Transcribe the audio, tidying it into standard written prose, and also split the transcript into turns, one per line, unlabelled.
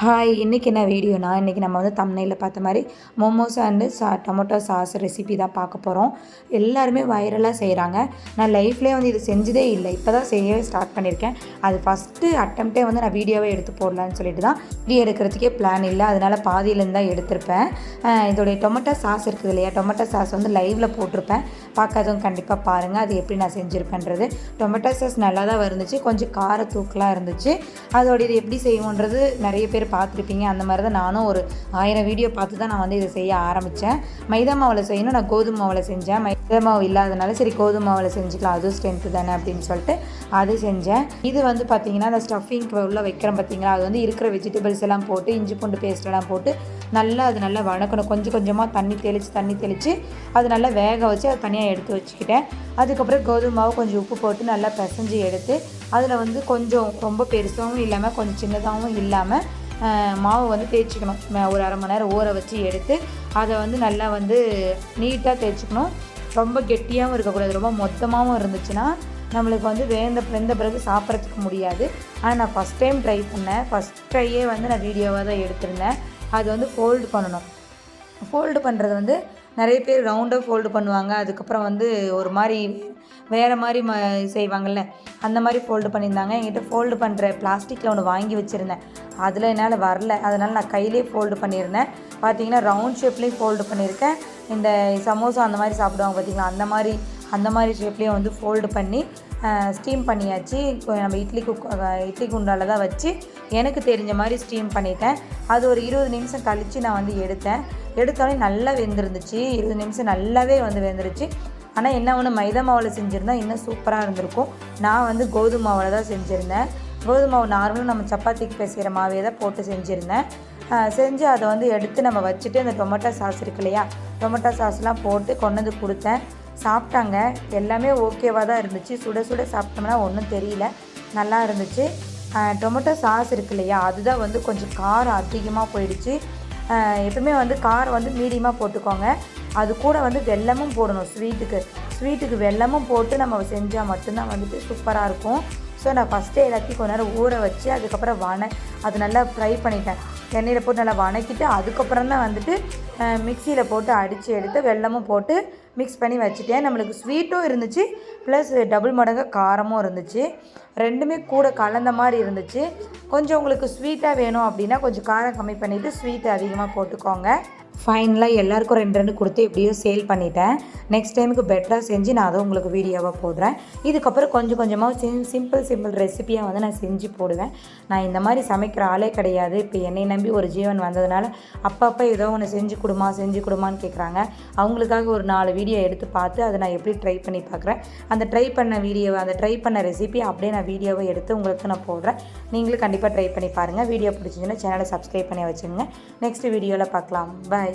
Hi, இன்றைக்கி என்ன வீடியோனா, இன்றைக்கி நம்ம வந்து தம்ப்நெயில்ல பார்த்த மாதிரி momos and tomato sauce recipe தான் பார்க்க போகிறோம். எல்லாருமே வைரலாக செய்கிறாங்க. நான் லைஃப்லேயே வந்து இது செஞ்சதே இல்லை, இப்போ தான் செய்யவே ஸ்டார்ட் பண்ணியிருக்கேன். அது ஃபஸ்ட்டு அட்டம்ப்டே வந்து நான் வீடியோவே எடுத்து போடலான்னு சொல்லிட்டு தான் வீடியோ எடுக்கிறதுக்கே பிளான் இல்லை, அதனால் பாதியிலேருந்து தான் எடுத்திருப்பேன். இதோடைய டொமேட்டோ சாஸ் இருக்குது இல்லையா, டொமேட்டோ சாஸ் வந்து லைவில் போட்டிருப்பேன், பார்க்காதவங்க கண்டிப்பாக பாருங்கள் அது எப்படி நான் செஞ்சுருப்பேன்றது. டொமேட்டோ சாஸ் நல்லா தான் இருந்துச்சு, கொஞ்சம் கார தூக்கலாக இருந்துச்சு. அதோட இது எப்படி செய்வோன்றது நிறைய பேர் பார்த்துருப்பீங்க. அந்த மாதிரி தான் நானும் ஒரு 1000 வீடியோ பார்த்து தான் நான் வந்து இதை செய்ய ஆரம்பித்தேன். மைதா மாவில் செய்யணும், நான் கோதுமை மாவில் செஞ்சேன். மைதா மாவு இல்லாதனால சரி கோதுமை மாவில் செஞ்சுக்கலாம், அதுவும் ஸ்ட்ரென்த்து தானே அப்படின்னு சொல்லிட்டு அது செஞ்சேன். இது வந்து பார்த்திங்கன்னா அந்த ஸ்டஃபிங்க்கு உள்ளே வைக்கிறேன் பார்த்திங்களா, அது வந்து இருக்கிற வெஜிடபிள்ஸ் எல்லாம் போட்டு இஞ்சி பூண்டு பேஸ்ட்டெல்லாம் போட்டு நல்லா அது நல்லா வணக்கணும். கொஞ்சம் கொஞ்சமாக தண்ணி தெளித்து அது நல்லா வேக வச்சு அது தனியாக எடுத்து வச்சுக்கிட்டேன். அதுக்கப்புறம் கோதுமை மாவு கொஞ்சம் உப்பு போட்டு நல்லா பிசைஞ்சு எடுத்து அதில் வந்து கொஞ்சம் ரொம்ப பெருசாகவும் இல்லாமல் கொஞ்சம் சின்னதாகவும் இல்லாமல் மாவு வந்து தேய்ச்சிக்கணும். ஒரு அரை மணி நேரம் ஊற வச்சு எடுத்து அதை வந்து நல்லா வந்து நீட்டாக தேய்ச்சிக்கணும். ரொம்ப கெட்டியாகவும் இருக்கக்கூடாது, ரொம்ப மொத்தமாகவும் இருந்துச்சுன்னா நம்மளுக்கு வந்து வெந்த பிறகு சாப்பிட்றதுக்கு முடியாது. ஆனால் நான் ஃபஸ்ட் டைம் ட்ரை பண்ணேன், ஃபஸ்ட் ட்ரையே வந்து நான் வீடியோவாக தான் எடுத்திருந்தேன். அது வந்து ஃபோல்டு பண்ணணும். ஃபோல்டு பண்ணுறது வந்து நிறைய பேர் ரவுண்டாக ஃபோல்டு பண்ணுவாங்க, அதுக்கப்புறம் வந்து ஒரு மாதிரி வேறு மாதிரி செய்வாங்கள்ல, அந்த மாதிரி ஃபோல்டு பண்ணியிருந்தாங்க. என்கிட்ட ஃபோல்டு பண்ணுற பிளாஸ்டிக்கில் ஒன்று வாங்கி வச்சுருந்தேன், அதில் என்னால் வரல, அதனால் நான் கையிலே ஃபோல்டு பண்ணியிருந்தேன். பார்த்தீங்கன்னா ரவுண்ட் ஷேப்லேயும் ஃபோல்டு பண்ணியிருக்கேன். இந்த சமோசா அந்த மாதிரி சாப்பிடுவாங்க பார்த்திங்களா, அந்த மாதிரி ஷேப்லேயும் வந்து ஃபோல்டு பண்ணி ஸ்டீம் பண்ணியாச்சு. நம்ம இட்லி குண்டால் தான் வச்சு எனக்கு தெரிஞ்ச மாதிரி ஸ்டீம் பண்ணிட்டேன். அது ஒரு 20 நிமிஷம் கழித்து நான் வந்து எடுத்தோடனே நல்லா வெந்துருந்துச்சு. 20 நிமிஷம் நல்லாவே வந்து வெந்துருச்சு. ஆனால் என்ன ஒன்று, மைதா மாவில் செஞ்சுருந்தா இன்னும் சூப்பராக இருந்திருக்கும். நான் வந்து கோதுமை மாவில் தான் செஞ்சுருந்தேன். கோதுமை மாவு நார்மலாக நம்ம சப்பாத்திக்கு பேசுகிற மாவே தான் போட்டு செஞ்சுருந்தேன். செஞ்சு அதை வந்து எடுத்து நம்ம வச்சுட்டு அந்த டொமேட்டோ சாஸ் இருக்கு இல்லையா, டொமேட்டோ சாஸ்லாம் போட்டு கொண்டு வந்து கொடுத்தேன். சாப்பிட்டாங்க, எல்லாமே ஓகேவாக தான் இருந்துச்சு. சுட சுட சாப்பிட்டோம்னா ஒன்றும் தெரியல, நல்லா இருந்துச்சு. டொமேட்டோ சாஸ் இருக்கு இல்லையா, அதுதான் வந்து கொஞ்சம் காரம் அதிகமாக போயிடுச்சு. எப்பவுமே வந்து காரம் வந்து மீடியமாக போட்டுக்கோங்க. அது கூட வந்து வெல்லமும் போடணும். ஸ்வீட்டுக்கு வெல்லமும் போட்டு நம்ம செஞ்சால் மட்டும்தான் வந்துட்டு சூப்பராக இருக்கும். ஸோ நான் ஃபஸ்ட்டே எல்லாத்தையும் கொஞ்ச நேரம் ஊற வச்சு அதுக்கப்புறம் அது நல்லா ஃப்ரை பண்ணிட்டேன். எண்ணெயில் போட்டு நல்லா வணக்கிட்டு அதுக்கப்புறம் தான் வந்துட்டு மிக்சியில் போட்டு அடித்து எடுத்து வெல்லமும் போட்டு மிக்ஸ் பண்ணி வச்சுட்டேன். நம்மளுக்கு ஸ்வீட்டும் இருந்துச்சு, ப்ளஸ் டபுள் மடங்கு காரமும் இருந்துச்சு. ரெண்டுமே கூட கலந்த மாதிரி இருந்துச்சு. கொஞ்சம் உங்களுக்கு ஸ்வீட்டாக வேணும் அப்படின்னா கொஞ்சம் காரம் கம்மி பண்ணிவிட்டு ஸ்வீட் அதிகமாக போட்டுக்கோங்க. ஃபைனலாக எல்லாேருக்கும் 2 கொடுத்து எப்படியோ சேல் பண்ணிட்டேன். நெக்ஸ்ட் டைமுக்கு பெட்டராக செஞ்சு நான் அதை உங்களுக்கு வீடியோவாக போடுறேன். இதுக்கப்புறம் கொஞ்சம் கொஞ்சமாக சிம்பிள் ரெசிப்பியாக வந்து நான் செஞ்சு போடுவேன். நான் இந்த மாதிரி சமைக்கிற ஆளே கிடையாது. இப்போ என்னை நம்பி ஒரு ஜீவன் வந்ததுனால அப்பப்போ ஏதோ ஒன்று செஞ்சு கொடுமான்னு கேட்குறாங்க. அவங்களுக்காக ஒரு 4 வீடியோ எடுத்து பார்த்து அதை நான் எப்படி ட்ரை பண்ணி பார்க்குறேன். அந்த ட்ரை பண்ண ரெசிபி அப்படியே நான் வீடியோவை எடுத்து உங்களுக்கு நான் போடுறேன். நீங்களும் கண்டிப்பாக ட்ரை பண்ணி பாருங்கள். வீடியோ பிடிச்சிங்கன்னா சேனலை சப்ஸ்கிரைப் பண்ணி வச்சுருங்க. நெக்ஸ்ட் வீடியோவில் பார்க்கலாம். பாய்.